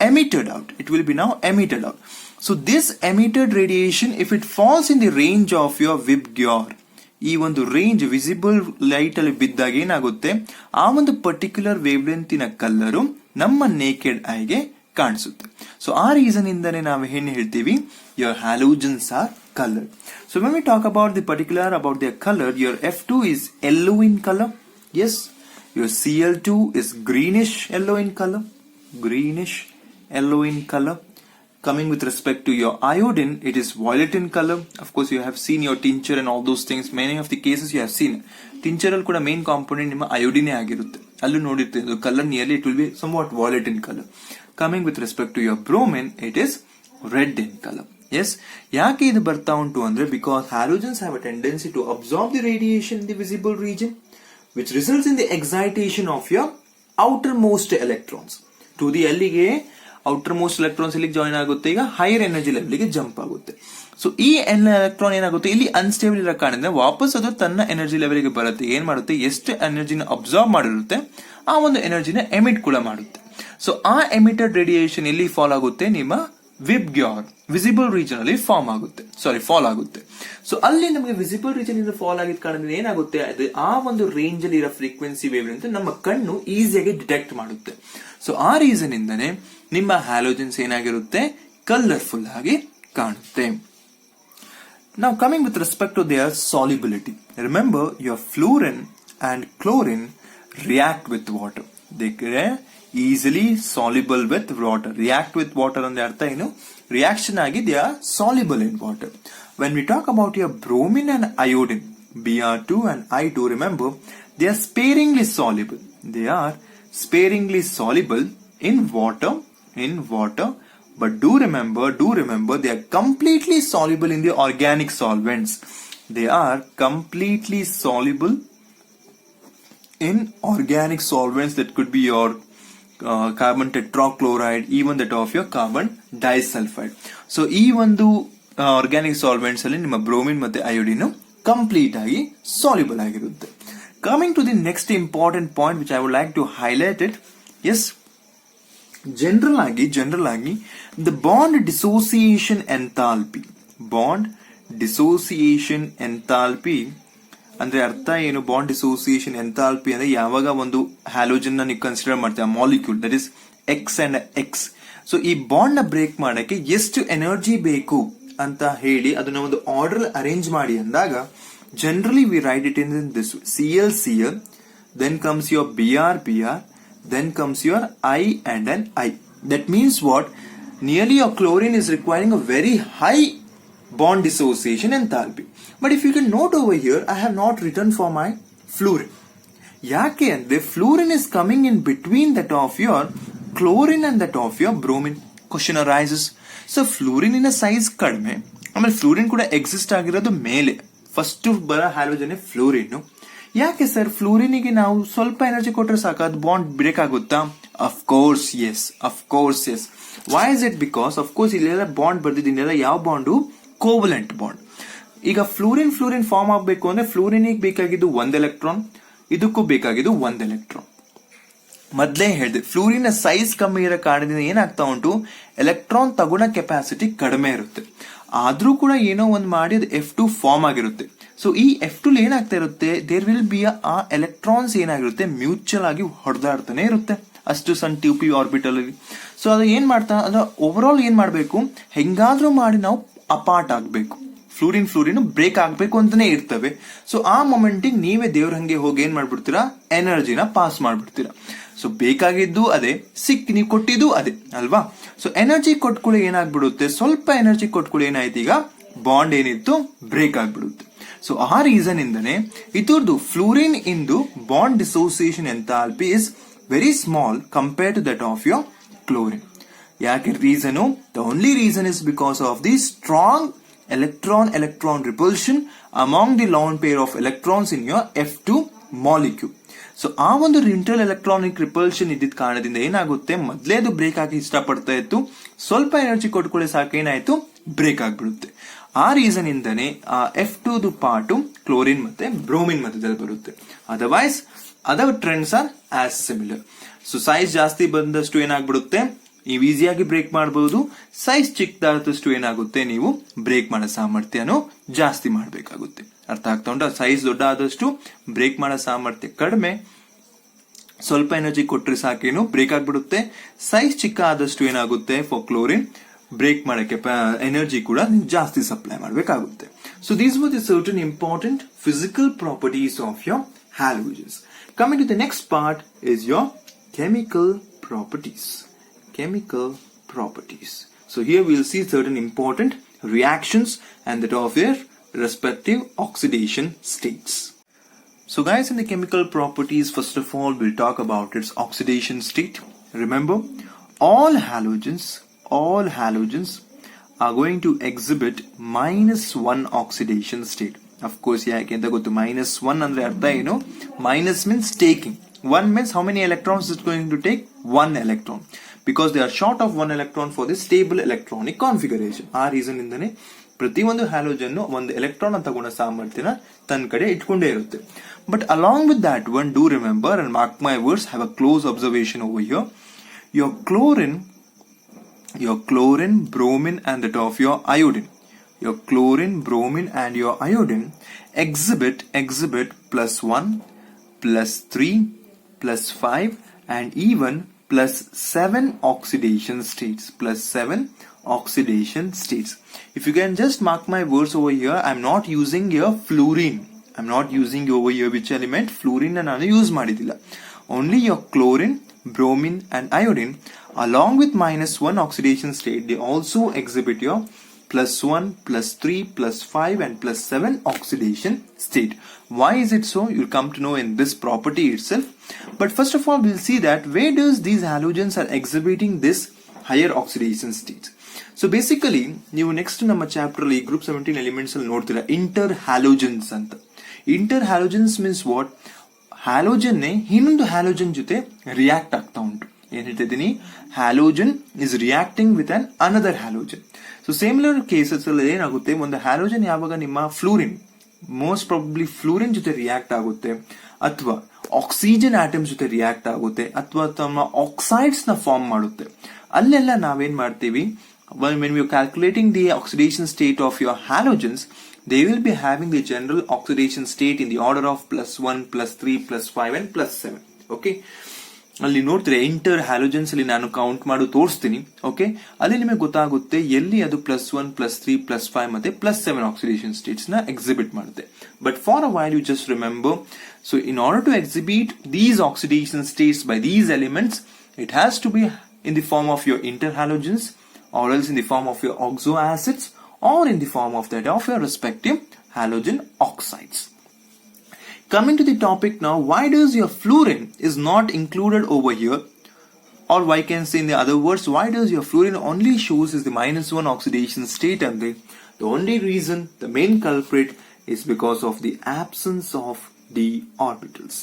emitted out. So this emitted radiation, if it falls in the range of your Vibgyor, ಈ ಒಂದು range visible light ಅಲ್ಲಿ ಬಿದ್ದಾಗ ಏನಾಗುತ್ತೆ, ಆ ಒಂದು particular wave ಲೆಂತಿನ colour ನಮ್ಮ naked ಐಗೆ ಕಾಣಿಸುತ್ತೆ. So ಆ ರೀಸನ್ ಇಂದಾನೆ ನಾವು ಏನ್ ಹೇಳ್ತೀವಿ, your halogens are colored. So when we talk about the particular about their color, your F2 is yellow in color. Yes, your Cl2 is greenish yellow in color. Coming with respect to your iodine, it is violet in color. Of course, you have seen your tincture and all those things. Many of the cases you have seen. Tincture al kuda main component ನಿಮ್ಮ iodine ಆಗಿರುತ್ತೆ. ಅಲ್ಲೂ ನೋಡಿರ್ತೀವಿ, the color nearly it will be somewhat violet in color. Coming with respect to your bromine, it is red in color. Yes, ಯಾಕೆ ಇದು ಬರ್ತಾ ಉಂಟು ಅಂದ್ರೆ, because halogens have a tendency to absorb the radiation in the visible region, which results in the excitation of your outermost electrons to the ಎಲ್ಲಿಗೆ outer most electrons ಇಲ್ಲಿ join ಆಗುತ್ತೆ, ಈಗ higher energy ಲೆವೆಲ್ಗೆ ಜಂಪ್ ಆಗುತ್ತೆ. So ಈ electron ಏನಾಗುತ್ತೆ, ಇಲ್ಲಿ unstable ಇರೋ ಕಾರಣದಿಂದ ವಾಪಸ್ ಅದು ತನ್ನ ಎನರ್ಜಿ ಲೆವೆಲ್ಗೆ ಬರುತ್ತೆ. ಏನ್ ಮಾಡುತ್ತೆ, ಎಷ್ಟು ಎನರ್ಜಿನ ಅಬ್ಸಾರ್ಬ್ ಮಾಡಿರುತ್ತೆ ಆ ಒಂದು ಎನರ್ಜಿನ ಎಮಿಟ್ ಕೂಡ ಮಾಡುತ್ತೆ. ಸೊ ಆ ಎಮಿಟೆಡ್ ರೇಡಿಯೇಷನ್ ಎಲ್ಲಿ ಫಾಲ್ ಆಗುತ್ತೆ, ನಿಮ್ಮ ವಿಬ್ಗ್ಯಾರ್ ವಿಸಿಬಲ್ ರೀಜನ್ ಅಲ್ಲಿ ಫಾಲ್ ಆಗುತ್ತೆ. ಸೊ ಅಲ್ಲಿ ನಮಗೆ ವಿಸಿಬಲ್ ರೀಜನ್ ಇಂದ ಫಾಲ್ ಆಗಿದ ಕಾರಣದಿಂದ ಏನಾಗುತ್ತೆ, ಅದು ಆ ಒಂದು ರೇಂಜ್ ಅಲ್ಲಿ ಇರೋ ಫ್ರೀಕ್ವೆನ್ಸಿ ವೇವ್ ಅಂತ ನಮ್ಮ ಕಣ್ಣು ಈಸಿಯಾಗಿ ಡಿಟೆಕ್ಟ್ ಮಾಡುತ್ತೆ. ಸೊ ಆ ರೀಸನ್ ಇಂದನೇ ನಿಮ್ಮ ಹ್ಯಾಲೋಜನ್ಸ್ ಏನಾಗಿರುತ್ತೆ, ಕಲರ್ಫುಲ್ ಆಗಿ ಕಾಣುತ್ತೆ. Now coming with respect to their solubility, remember your fluorine and chlorine react with water. They are easily soluble with water. React with water ಅಂದ್ರೆ ಅರ್ಥ ಏನು, reaction ಆಗಿ they are soluble in water. When we talk about your bromine and iodine, Br2 and I2, remember they are sparingly soluble. They are sparingly soluble in water. But do remember, they are completely soluble in the organic solvents. They are completely soluble in organic solvents. That could be your carbon tetrachloride, even that of your carbon disulfide. So ಈ ಒಂದು organic solvents ಅಲ್ಲಿ ನಿಮ್ಮ bromine ಮತ್ತೆ iodine complete ಆಗಿ soluble ಆಗಿರುತ್ತೆ. Coming to the next important point which I would like to highlight it, yes, general ಆಗಿ the bond dissociation enthalpy ಅಂದ್ರೆ ಅರ್ಥ ಏನು, ಬಾಂಡ್ ಡಿಸೋಸಿಯೇಷನ್ ಎಂಥಾಲ್ಪಿ ಅಂದ್ರೆ ಯಾವಾಗ ಒಂದು ಹ್ಯಾಲೋಜನ್ ನೀವು ಕನ್ಸಿಡರ್ ಮಾಡ್ತೀವಿ, molecule that is X and X. So ಈ ಬಾಂಡ್ ನ ಬ್ರೇಕ್ ಮಾಡಕ್ಕೆ ಎಷ್ಟು ಎನರ್ಜಿ ಬೇಕು ಅಂತ ಹೇಳಿ ಅದನ್ನ ಒಂದು ಆರ್ಡರ್ ಅರೇಂಜ್ ಮಾಡಿ ಅಂದಾಗ, generally V right it in this Cl, then comes your Br, then comes your I and an I. That means what? Nearly your chlorine is requiring a very high bond dissociation enthalpy. But if you can note over here, I have not written for my fluorine. Yake andre fluorine is coming in between that of your chlorine and that of your bromine. Question arises. So fluorine in a size kadme. ಆಮೇಲೆ fluorine ಕೂಡ exist ಆಗಿರೋದು ಮೇಲೆ, first ಬರೋ halogen fluorine. ಯಾಕೆ sir ಫ್ಲೂರಿನಿಗೆ ನಾವು ಸ್ವಲ್ಪ energy ಕೊಟ್ಟರೆ ಸಾಕು ಅದು ಬಾಂಡ್ ಬ್ರೇಕ್ ಆಗುತ್ತಾ? Of course yes. Why is it? Because of course ಇಲ್ಲೆಲ್ಲ ಬಾಂಡ್ ಬರ್ದಿದ್ದೀನಿಲ್ಲ, ಯಾವ ಬಾಂಡು? Covalent bond. ಈಗ ಫ್ಲೂರಿನ್ ಫಾರ್ಮ್ ಆಗಬೇಕು ಅಂದ್ರೆ ಫ್ಲೂರಿನಿಗೆ ಬೇಕಾಗಿದ್ದು 1 ಎಲೆಕ್ಟ್ರಾನ್, ಇದಕ್ಕೂ ಬೇಕಾಗಿದ್ದು 1 ಎಲೆಕ್ಟ್ರಾನ್. ಮೊದಲೇ ಹೇಳಿದೆ, ಫ್ಲೂರಿನ್ ಸೈಜ್ ಕಮ್ಮಿ ಇರೋ ಕಾರಣದಿಂದ ಏನಾಗ್ತಾ ಉಂಟು, ಎಲೆಕ್ಟ್ರಾನ್ ತಗೊಳ್ಳೋ ಕೆಪಾಸಿಟಿ ಕಡಿಮೆ ಇರುತ್ತೆ. ಆದ್ರೂ ಕೂಡ ಏನೋ ಒಂದು ಮಾಡಿ ಅದು F2 ಫಾರ್ಮ್ ಆಗಿರುತ್ತೆ. ಸೊ ಈ F2 ಏನಾಗ್ತಾ ಇರುತ್ತೆ, ದೇರ್ ವಿಲ್ ಬಿ ಆ ಎಲೆಕ್ಟ್ರಾನ್ಸ್ ಏನಾಗಿರುತ್ತೆ, ಮ್ಯೂಚುವಲ್ ಆಗಿ ಹೊಡೆದಾಡ್ತಾನೆ ಇರುತ್ತೆ ಅಷ್ಟು ಸಣ್ಣ 2p ಆರ್ಬಿಟಲ್ ಅಲ್ಲಿ. ಸೊ ಅದು ಏನ್ ಮಾಡ್ತಾ ಅಂದ್ರೆ ಓವರ್ ಆಲ್ ಏನ್ ಮಾಡ್ಬೇಕು, ಹೆಂಗಾದ್ರೂ ಮಾಡಿ ನಾವು ಅಪಾರ್ಟ್ ಆಗ್ಬೇಕು, ಫ್ಲೂರಿನ್ ಬ್ರೇಕ್ ಆಗ್ಬೇಕು ಅಂತಾನೆ ಇರ್ತವೆ. ಸೊ ಆ ಮೊಮೆಂಟಿಗೆ ನೀವೇ ದೇವ್ರ ಹಂಗೆ ಹೋಗಿ ಏನ್ ಮಾಡ್ಬಿಡ್ತೀರಾ, ಎನರ್ಜಿನ ಪಾಸ್ ಮಾಡ್ಬಿಡ್ತೀರಾ. ಸೊ ಬೇಕಾಗಿದ್ದು ಅದೇ, ನೀವು ಕೊಟ್ಟಿದ್ದು ಅದೇ ಅಲ್ವಾ. ಸೊ ಎನರ್ಜಿ ಕೊಟ್ಕೊಳ್ಳಿ ಏನಾಗ್ಬಿಡುತ್ತೆ, ಸ್ವಲ್ಪ ಎನರ್ಜಿ ಕೊಟ್ಕೊಳ್ಳಿ ಏನಾಯ್ತು, ಈಗ ಬಾಂಡ್ ಏನಿತ್ತು ಬ್ರೇಕ್ ಆಗ್ಬಿಡುತ್ತೆ. ಸೊ ಆ ರೀಸನ್ ಇಂದನೇ ಇದ್ರದ್ದು ಫ್ಲೂರಿನ್ ಇಂದು bond dissociation enthalpy is very small compared to that of your chlorine. ಯಾಕೆ reason? The only reason is because of the strong electron repulsion among the lone pair of electrons in your F2 molecule. So ಆ ಒಂದು inter electronic repulsion ಇದ್ದಿದ್ದ ಕಾರಣದಿಂದ ಏನಾಗುತ್ತೆ, ಮೊದಲೇದು break ಆಗಿ ಇಷ್ಟಪಡ್ತಾ ಇತ್ತು, ಸ್ವಲ್ಪ ಎನರ್ಜಿ ಕೊಟ್ಕೊಳ್ಳಿ ಸಾಕು ಏನಾಯ್ತು, ಬ್ರೇಕ್ ಆಗ್ಬಿಡುತ್ತೆ. ಆ ರೀಸನ್ ಇಂದನೇ ಆ F2 ಪಾರ್ಟು ಕ್ಲೋರಿನ್ ಮತ್ತೆ ಬ್ರೋಮಿನ್ ಮಧ್ಯದಲ್ಲಿ ಬರುತ್ತೆ. Otherwise other trends are as similar. So size ಜಾಸ್ತಿ ಬಂದಷ್ಟು ಏನಾಗ್ಬಿಡುತ್ತೆ, ನೀವು ಈಸಿಯಾಗಿ ಬ್ರೇಕ್ ಮಾಡಬಹುದು. ಸೈಜ್ ಚಿಕ್ಕದಾದಷ್ಟು ಏನಾಗುತ್ತೆ, ನೀವು ಬ್ರೇಕ್ ಮಾಡೋ ಸಾಮರ್ಥ್ಯನೂ ಜಾಸ್ತಿ ಮಾಡಬೇಕಾಗುತ್ತೆ. ಅರ್ಥ ಆಗ್ತಾ ಉಂಟಾ? ಸೈಜ್ ದೊಡ್ಡ ಆದಷ್ಟು ಬ್ರೇಕ್ ಮಾಡೋ ಸಾಮರ್ಥ್ಯ ಕಡಿಮೆ, ಸ್ವಲ್ಪ ಎನರ್ಜಿ ಕೊಟ್ಟರೆ ಸಾಕೇನು ಬ್ರೇಕ್ ಆಗ್ಬಿಡುತ್ತೆ. ಸೈಜ್ ಚಿಕ್ಕ ಆದಷ್ಟು ಏನಾಗುತ್ತೆ, ಫಾರ್ ಕ್ಲೋರಿನ್ ಬ್ರೇಕ್ ಮಾಡಕ್ಕೆ ಎನರ್ಜಿ ಕೂಡ ಜಾಸ್ತಿ ಸಪ್ಲೈ ಮಾಡಬೇಕಾಗುತ್ತೆ. So these were the certain important physical properties of your halogens. Coming to the next part is your chemical properties. So here we'll see certain important reactions and that of their respective oxidation states. So guys, in the chemical properties, first of all we'll talk about its oxidation state. Remember, all halogens are going to exhibit -1 oxidation state. Of course, ಯಾಕೆ ಅಂತ ಗೊತ್ತು, -1 ಅಂದ್ರೆ ಅರ್ಥ ಏನು, minus means taking, 1 means how many electrons is going to take, 1 electron, because they are short of 1 electron for the stable electronic configuration. ಆ reason ಇಂದನೇ ಪ್ರತಿಯೊಂದು halogen ಒಂದು electron ತಗೊಂಡ ಸಾಮರ್ಥ್ಯನ ತನ್ನ ಕಡೆ ಇಟ್ಕೊಂಡೇ ಇರುತ್ತೆ. But along with that one, do remember and mark my words, have a close observation over here. Your chlorine your chlorine, bromine and that of your iodine. Your chlorine, bromine and your iodine exhibit +1, +3, +5 and even +7 oxidation states. +7 oxidation states. If you can just mark my words over here, I'm not using here fluorine. I'm not using over here which element? Fluorine and ನಾನು use ಮಾಡಿದಿಲ್ಲ. Only your chlorine, bromine and iodine along with -1 oxidation state, they also exhibit your +1, +3, +5 and +7 oxidation state. Why is it so? You'll come to know in this property itself. But first of all, we'll see that where does these halogens are exhibiting this higher oxidation states. So basically, ನೀವು next ನಮ್ಮ chapter ಅಲ್ಲಿ group 17 elements ಅಲ್ಲಿ ನೋಡ್ತೀರಾ inter halogens ಅಂತ. Inter halogens means what? Halogen ಇನ್ನೊಂದು halogen ಜೊತೆ react ಆಗ್ತಾ ಉಂಟು. ಏನ್ ಹೇಳ್ತಾ ಇದ್ದೀನಿ? Halogen is reacting with an another halogen. So similar cases ಅಲ್ಲಿ ಏನಾಗುತ್ತೆ, ಒಂದು ಹ್ಯಾಲೋಜನ್ ಯಾವಾಗ ನಿಮ್ಮ ಫ್ಲೂರಿನ್, ಮೋಸ್ಟ್ ಪ್ರಾಬಬ್ಲಿ ಫ್ಲೂರಿನ್ ಜೊತೆ ರಿಯಾಕ್ಟ್ ಆಗುತ್ತೆ, ಅಥವಾ ಆಕ್ಸಿಜನ್ ಆಟಮ್ ಜೊತೆ ರಿಯಾಕ್ಟ್ ಆಗುತ್ತೆ, ಅಥವಾ ತಮ್ಮ ಆಕ್ಸೈಡ್ಸ್ ನ ಫಾರ್ಮ್ ಮಾಡುತ್ತೆ, ಅಲ್ಲೆಲ್ಲ ನಾವೇನ್ ಮಾಡ್ತೀವಿ, when we are calculating the oxidation state of your halogens, they will be having the general oxidation state in the order of +1, +3, +5 and +7. Okay, ಅಲ್ಲಿ ನೋಡ್ತೀರಾ ಇಂಟರ್ ಹ್ಯಾಲೋಜನ್ಸ್ ಅಲ್ಲಿ ನಾನು ಕೌಂಟ್ ಮಾಡಿ ತೋರಿಸ್ತೀನಿ. ಓಕೆ, ಅಲ್ಲಿ ನಿಮಗೆ ಗೊತ್ತಾಗುತ್ತೆ ಎಲ್ಲಿ ಅದು +1, +3, +5 ಮತ್ತೆ +7 ಆಕ್ಸಿಡೇಷನ್ ಸ್ಟೇಟ್ಸ್ ನ ಎಕ್ಸಿಬಿಟ್ ಮಾಡುತ್ತೆ. But for a while you just remember, so in order to exhibit these oxidation states by these elements, it has to be in the form of your interhalogens, or else in the form of your oxo acids, or in the form of that of your respective halogen oxides. Coming to the topic now, why does your fluorine is not included over here, or why can say in the other words, why does your fluorine only shows is the -1 oxidation state? And the only reason, the main culprit, is because of the absence of d orbitals.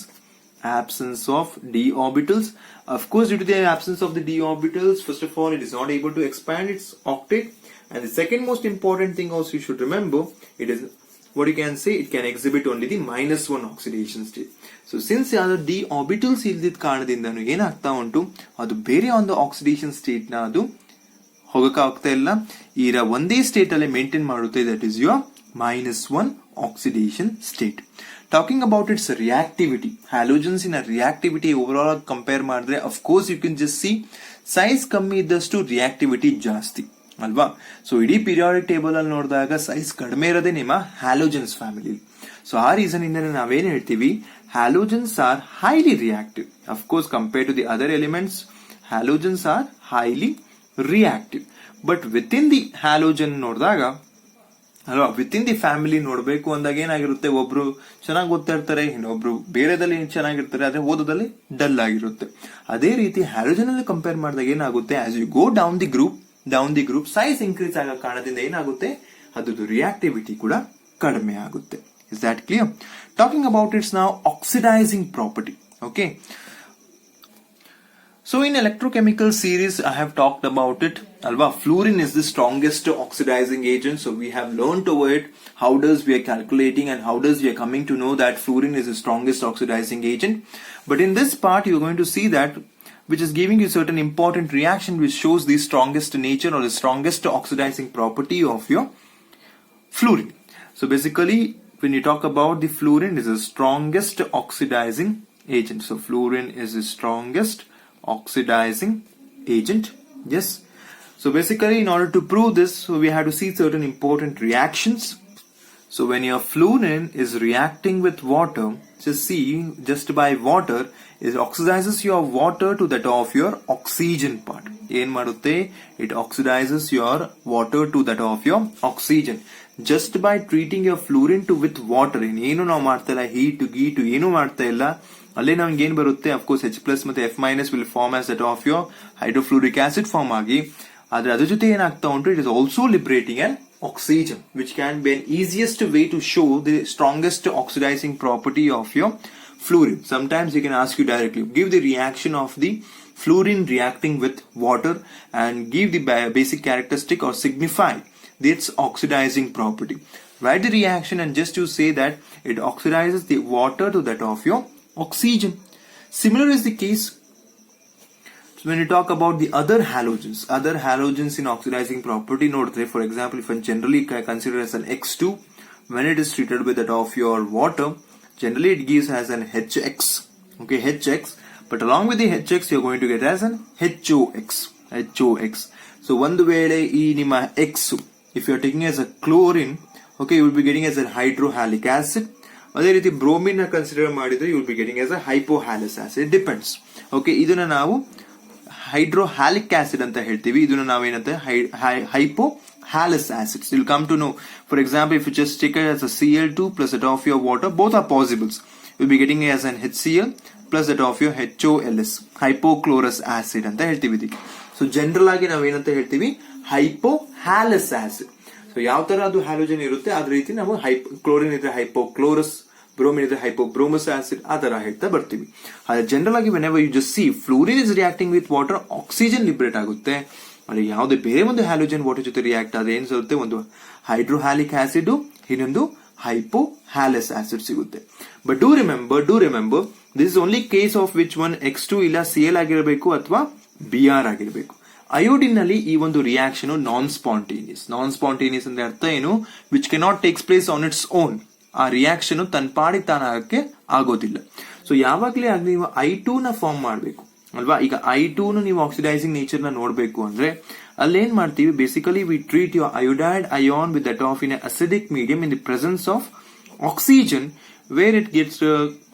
Absence of d orbitals. Of course, due to the absence of the d orbitals, first of all, it is not able to expand its octet, and the second most important thing also you should remember, it is what you can say, it can exhibit only the -1 oxidation state. So since the d orbitals ಇಲ್ದಿದ್ದ ಕಾರಣದಿಂದನು ಏನಾಗ್ತಾ ಉಂಟು, ಅದು ಬೇರೆ ಒಂದು oxidation state ನ ಅದು ಹೋಗಕ್ಕೆ ಆಗ್ತಾ ಇಲ್ಲ, ಈಗ ಒಂದೇ ಸ್ಟೇಟ್ ಅಲ್ಲಿ ಮೇಂಟೈನ್ ಮಾಡುತ್ತೆ, that is your -1 oxidation state. Talking about its reactivity, halogens in a reactivity overall compare ಮಾಡಿದ್ರೆ, of course you can just see size ಕಮ್ಮಿ ಇದ್ದಷ್ಟು reactivity ಜಾಸ್ತಿ ಅಲ್ವಾ. ಸೊ ಇಡೀ ಪೀರಿಯಾಡಿಕ್ ಟೇಬಲ್ ಅಲ್ಲಿ ನೋಡಿದಾಗ ಸೈಜ್ ಕಡಿಮೆ ಇರೋದೇ ನಿಮ್ಮ ಹ್ಯಾಲೋಜನ್ಸ್ ಫ್ಯಾಮಿಲಿ. ಸೊ ಆ ರೀಸನ್ ಇಂದ ನಾವೇನ್ ಹೇಳ್ತೀವಿ, halogens are highly reactive. Of course compare to the other elements, halogens are highly reactive. But with in the halogen ನೋಡಿದಾಗ ಅಲ್ವಾ, ವಿತ್ ಇನ್ ದಿ ಫ್ಯಾಮಿಲಿ ನೋಡ್ಬೇಕು ಅಂದಾಗ ಏನಾಗಿರುತ್ತೆ, ಒಬ್ರು ಚೆನ್ನಾಗಿ ಓದ್ತಾ ಇರ್ತಾರೆ, ಇನ್ನೊಬ್ರು ಬೇರೆದಲ್ಲಿ ಚೆನ್ನಾಗಿರ್ತಾರೆ, ಆದ್ರೆ ಓದೋದಲ್ಲಿ ಡಲ್ ಆಗಿರುತ್ತೆ. ಅದೇ ರೀತಿ ಹ್ಯಾಲೋಜನ್ ಅಲ್ಲಿ ಕಂಪೇರ್ ಮಾಡಿದಾಗ ಏನಾಗುತ್ತೆ, as you go down the group size increase ಆಗೋ ಕಾರಣದಿಂದ ಏನಾಗುತ್ತೆ, ಅದ್ರದ್ದು ರಿಯಾಕ್ಟಿವಿಟಿ ಕೂಡ ಕಡಿಮೆ ಆಗುತ್ತೆ. Is that clear? Talking about its ನಾವು oxidising property. Okay, so in electrochemical series I have talked about it alva. Fluorine is the strongest oxidizing agent, so we have learnt over it how does we are calculating and how does we are coming to know that fluorine is the strongest oxidizing agent. But in this part you are going to see that which is giving you certain important reaction which shows the strongest nature or the strongest oxidizing property of your fluorine. So basically when you talk about the fluorine, is the strongest oxidizing agent. So fluorine is the strongest oxidizing agent. Yes. So basically in order to prove this, so we have to see certain important reactions. So when your fluorine is reacting with water, just see, just by water, it oxidizes your water to that of your oxygen part. Yen madutte, it oxidizes your water to that of your oxygen. Just by treating your fluorine to with water, in ಏನು ನಾವು ಮಾಡ್ತಾ ಇಲ್ಲ, heat ಗೀಟು ಏನು ಮಾಡ್ತಾ ಇಲ್ಲ, ಅಲ್ಲೇ ನಮ್ಗೆ ಏನ್ ಬರುತ್ತೆ, ಅಫ್ಕೋರ್ಸ್ H+ ಮತ್ತೆ F- will form as that of your hydrofluoric acid form ಆಗಿ, ಆದ್ರೆ ಅದ್ರ ಜೊತೆ ಏನಾಗ್ತಾ ಉಂಟು, it is also liberating an oxygen, which can be an easiest way to show the strongest oxidizing property of your fluorine. Sometimes you can ask you directly, give the reaction of the fluorine reacting with water and give the basic characteristic or signify its oxidizing property. Write the reaction and just to say that it oxidizes the water to that of your oxygen. Similar is the case. So when you talk about the other halogens in oxidizing property, note, for example, if one generally considered as an X2, when it is treated with that of your water, generally it gives as an HX, okay, HX, but along with the HX you are going to get as an HOX. So ಒಂದು ವೇಳೆ ಈ ನಿಮ್ಮ X, if you are taking as a chlorine, okay, you will be getting as a hydrohalic acid. ಅದೇ ರೀತಿ bromine consider ಮಾಡಿದ್ರೆ you will be getting as a hypohalous acid. It depends. Okay, ಇದನ್ನ ನಾವು ಹೈಡ್ರೋಹ್ಯಾಲಿಕ್ acid ಅಂತ ಹೇಳ್ತೀವಿ, ಇದನ್ನ ನಾವೇನಂತ hypohalous acids. You'll come to know, for example, if you just take it as a Cl2 plus that of your water, both are possibles. You'll be getting it as an HCl plus that of your HOLS, hypochlorous acid ಅಂತ ಹೇಳ್ತೀವಿ ಇದಕ್ಕೆ. So general ಆಗಿ ನಾವೇನಂತ ಹೇಳ್ತೀವಿ, hypohalous acid. So ಯಾವ ತರ ಅದು halogen ಇರುತ್ತೆ ಅದೇ ರೀತಿ ನಾವು ಕ್ಲೋರಿನ್ ಇದ್ರೆ ಹೈಪೋಕ್ಲೋರಸ್, ಬ್ರೋಮಿನ್ ಇದ್ರೆ ಹೈಪೋಬ್ರೋಮಸ್ ಆಸಿಡ್, ಆ ತರ ಹೇಳ್ತಾ ಬರ್ತೀವಿ. ಆದ್ರೆ ಜನರಲ್ ಆಗಿ whenever you just see fluorine is reacting with water, oxygen liberate ಆಗುತ್ತೆ. ಅಲ್ಲಿ ಯಾವುದೇ ಬೇರೆ ಒಂದು ಹ್ಯಾಲೋಜನ್ ವಾಟರ್ ಜೊತೆ ರಿಯಾಕ್ಟ್ ಆದ್ರೆ ಏನ್ ಸಿಗುತ್ತೆ, ಒಂದು ಹೈಡ್ರೋಹ್ಯಾಲಿಕ್ ಆಸಿಡ್, ಇನ್ನೊಂದು hypohalous acid ಸಿಗುತ್ತೆ. But do remember this is only case of which one X2 ಇಲ್ಲ Cl ಆಗಿರಬೇಕು ಅಥವಾ Br ಆಗಿರಬೇಕು. ಅಯೋಡಿನ್ ನಲ್ಲಿ ಈ ಒಂದು ರಿಯಾಕ್ಷನ್ ನಾನ್ ಸ್ಪಾಂಟೇನಿಯಸ್ ಅಂದ್ರೆ ಅರ್ಥ ಏನು, which cannot takes place on its own. ಆ ರಿಯಾಕ್ಷನ್ ತನ್ನ ಪಾಡಿಗೆ ತಾನಾಗಕ್ಕೆ ಆಗೋದಿಲ್ಲ. ಸೊ ಯಾವಾಗ್ಲೇ ಆಗ್ಲಿ ನೀವು I2 ನ ಫಾರ್ಮ್ ಮಾಡಬೇಕು ಅಲ್ವಾ. ಈಗ I2 ನೀವು ಆಕ್ಸಿಡೈಸಿಂಗ್ ನೇಚರ್ ನ ನೋಡ್ಬೇಕು ಅಂದ್ರೆ ಅಲ್ಲೇನ್ ಮಾಡ್ತೀವಿ, basically we treat your iodide ion with that of in acidic medium in the presence of oxygen, where it gets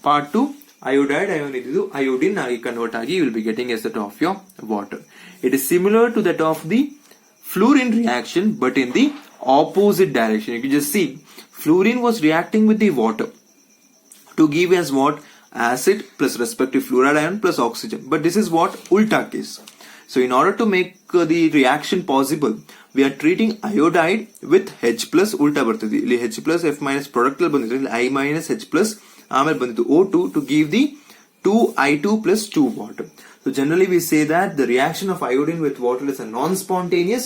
part two iodide ion ididu iodine agi convert agi you will be getting as that of your water. It is similar to that of the fluorine reaction but in the opposite direction. You can just see fluorine was reacting with the water to give as what, acid plus respective fluoride ion plus oxygen, but this is what ulta case. So in order to make the reaction possible, we are treating iodide with H plus, ulta bartadi illi H plus F minus product al bandidre illi I minus H plus ಆಮೇಲೆ ಬಂದಿದ್ದು O2 to give the 2I2 plus 2 water. So generally we say that the reaction of iodine with water is a non-spontaneous.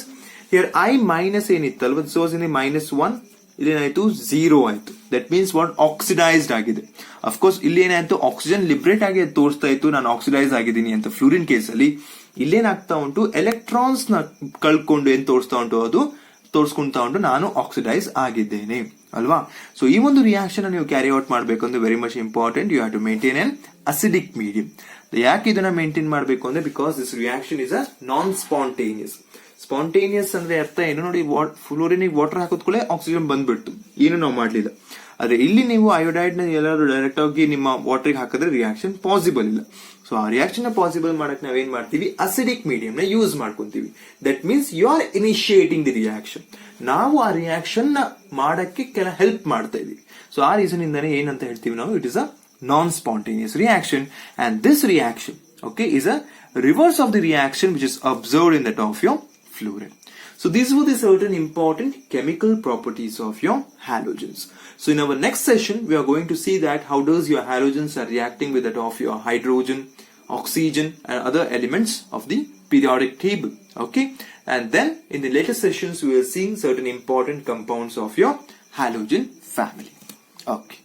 Here I minus ಏನಿತ್ತಲ್ವ, so in the -1 ಇಲ್ಲಿ ಏನಾಯ್ತು 0 ಆಯ್ತು. That means what, oxidized ಆಗಿದೆ. Of course ಇಲ್ಲಿ ಏನಾಯ್ತು, oxygen liberate ಆಗಿ ತೋರಿಸ್ತಾ ಇತ್ತು ನಾನು ಆಕ್ಸಿಡೈಸ್ ಆಗಿದ್ದೀನಿ ಅಂತ. ಫ್ಲೂರಿನ್ ಕೇಸಲ್ಲಿ ಇಲ್ಲೇನಾಗ್ತಾ ಉಂಟು, ಎಲೆಕ್ಟ್ರಾನ್ಸ್ ನ ಕಳ್ಕೊಂಡು ಏನ್ ತೋರಿಸ್ತಾ ಉಂಟು, ಅದು ತೋರಿಸ್ಕೊಂತಾ ಉಂಟು ನಾನು ಆಕ್ಸಿಡೈಸ್ ಆಗಿದ್ದೇನೆ ಅಲ್ವಾ. ಸೊ ಈ ಒಂದು ರಿಯಾಕ್ಷನ್ ನೀವು ಕ್ಯಾರಿ ಔಟ್ ಮಾಡಬೇಕು ಅಂದ್ರೆ very much important, you have to maintain an acidic medium. ಯಾಕೆ ಇದನ್ನ ಮೇಂಟೈನ್ ಮಾಡಬೇಕು ಅಂದ್ರೆ because this reaction is a non spontaneous ಅಂದ್ರೆ ಅರ್ಥ ಏನು ನೋಡಿ, ಫ್ಲೋರಿನ್ ವಾಟರ್ ಹಾಕೋದ್ಕೂಳೆ ಆಕ್ಸಿಜನ್ ಬಂದ್ಬಿಟ್ಟು ಏನು ನಾವು ಮಾಡ್ಲಿಲ್ಲ. ಆದ್ರೆ ಇಲ್ಲಿ ನೀವು ಅಯೋಡೈಡ್ ನ ಎಲ್ಲರೂ ಡೈರೆಕ್ಟ್ ಆಗಿ ನಿಮ್ಮ ವಾಟರ್ ಹಾಕಿದ್ರೆ ರಿಯಾಕ್ಷನ್ ಪಾಸಿಬಲ್ ಇಲ್ಲ. ಸೊ ಆ ರಿಯಾಕ್ಷನ್ ಪಾಸಿಬಲ್ ಮಾಡಕ್ ನಾವೇನ್ ಮಾಡ್ತೀವಿ, ಅಸಿಡಿಕ್ ಮೀಡಿಯಂ ನ ಯೂಸ್ ಮಾಡ್ಕೊಂತೀವಿ. That means you are initiating the reaction, ನಾವು ಆ ರಿಯಾಕ್ಷನ್ ನ ಮಾಡಕ್ಕೆ ಕೆಲ ಹೆಲ್ಪ್ ಮಾಡ್ತಾ ಇದೀವಿ. ಸೊ ಆ ರೀಸನ್ ಇಂದಾನೆ ಏನಂತ ಹೇಳ್ತೀವಿ ನಾವು, it is a non spontaneous reaction. And this reaction okay is a reverse of the reaction which is observed in that of your fluorine. So these were the certain important chemical properties of your halogens. So in our next session we are going to see that how does your halogens are reacting with that of your hydrogen, oxygen and other elements of the periodic table. Okay, and then in the later sessions we will see certain important compounds of your halogen family. Okay.